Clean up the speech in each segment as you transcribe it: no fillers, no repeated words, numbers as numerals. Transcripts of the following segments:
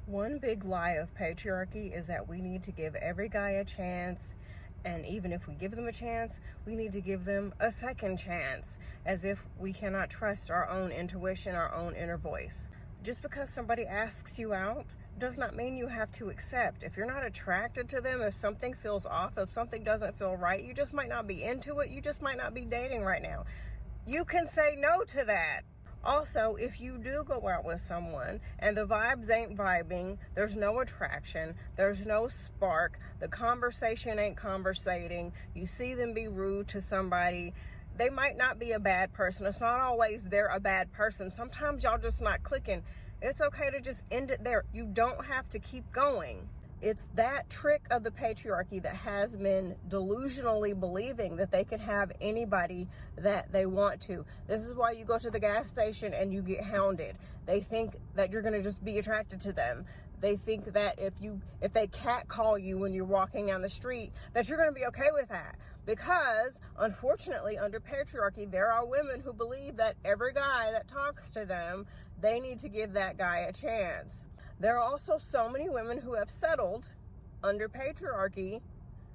One big lie of patriarchy is that we need to give every guy a chance, and even if we give them a chance, we need to give them a second chance, as if we cannot trust our own intuition, our own inner voice. Just because somebody asks you out does not mean you have to accept. If you're not attracted to them, if something feels off, if something doesn't feel right, you just might not be into it, you just might not be dating right now. You can say no to that. Also, if you do go out with someone and the vibes ain't vibing, there's no attraction, there's no spark, the conversation ain't conversating, you see them be rude to somebody, they might not be a bad person. It's not always they're a bad person. Sometimes y'all just not clicking. It's okay to just end it there. You don't have to keep going. It's that trick of the patriarchy that has men delusionally believing that they can have anybody that they want to. This is why you go to the gas station and you get hounded. They think that you're going to just be attracted to them. They think that if they catcall you when you're walking down the street, that you're going to be okay with that. Because, unfortunately, under patriarchy, there are women who believe that every guy that talks to them, they need to give that guy a chance. There are also so many women who have settled under patriarchy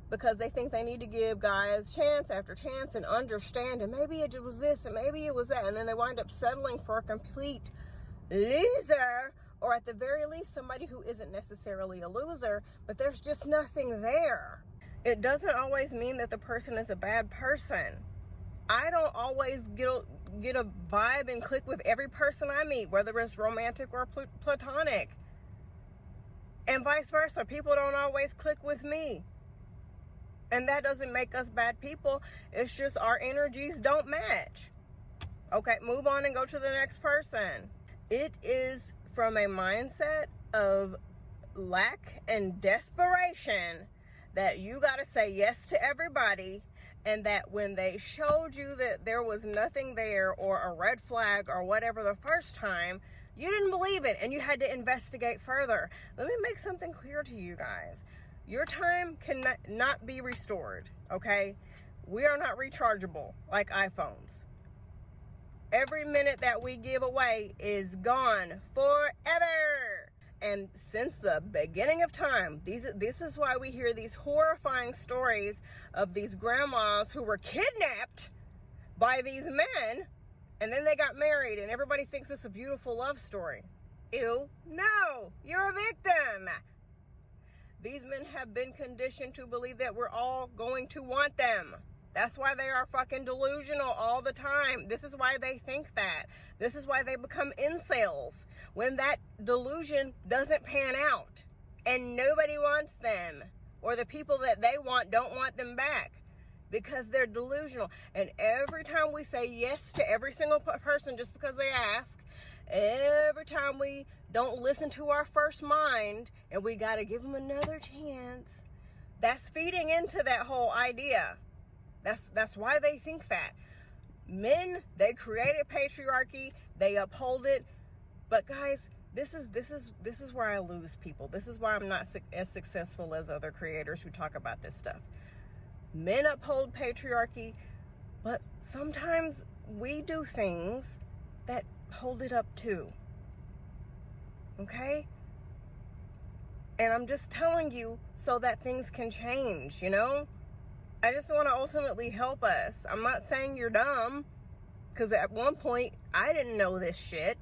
because they think they need to give guys chance after chance and understand, and maybe it was this and maybe it was that, and then they wind up settling for a complete loser, or at the very least somebody who isn't necessarily a loser, but there's just nothing there. It doesn't always mean that the person is a bad person. I don't always get a vibe and click with every person I meet, whether it's romantic or platonic. And vice versa. People don't always click with me. And that doesn't make us bad people. It's just our energies don't match. Okay, move on and go to the next person. It is from a mindset of lack and desperation that you got to say yes to everybody, and that when they showed you that there was nothing there or a red flag or whatever the first time, you didn't believe it and you had to investigate further. Let me make something clear to you guys. Your time cannot be restored, okay? We are not rechargeable like iPhones. Every minute that we give away is gone forever. And since the beginning of time, this is why we hear these horrifying stories of these grandmas who were kidnapped by these men, and then they got married, and everybody thinks it's a beautiful love story. Ew, no, you're a victim. These men have been conditioned to believe that we're all going to want them. That's why they are fucking delusional all the time. This is why they think that. This is why they become incels. When that delusion doesn't pan out and nobody wants them, or the people that they want don't want them back, because they're delusional. And every time we say yes to every single person just because they ask, every time we don't listen to our first mind and we got to give them another chance, that's feeding into that whole idea. That's why they think that. Men, they created patriarchy, they uphold it. But guys, this is where I lose people. This is why I'm not as successful as other creators who talk about this stuff. Men uphold patriarchy, but sometimes we do things that hold it up too. Okay? And I'm just telling you so that things can change, you know? I just want to ultimately help us. I'm not saying you're dumb, because at one point I didn't know this shit.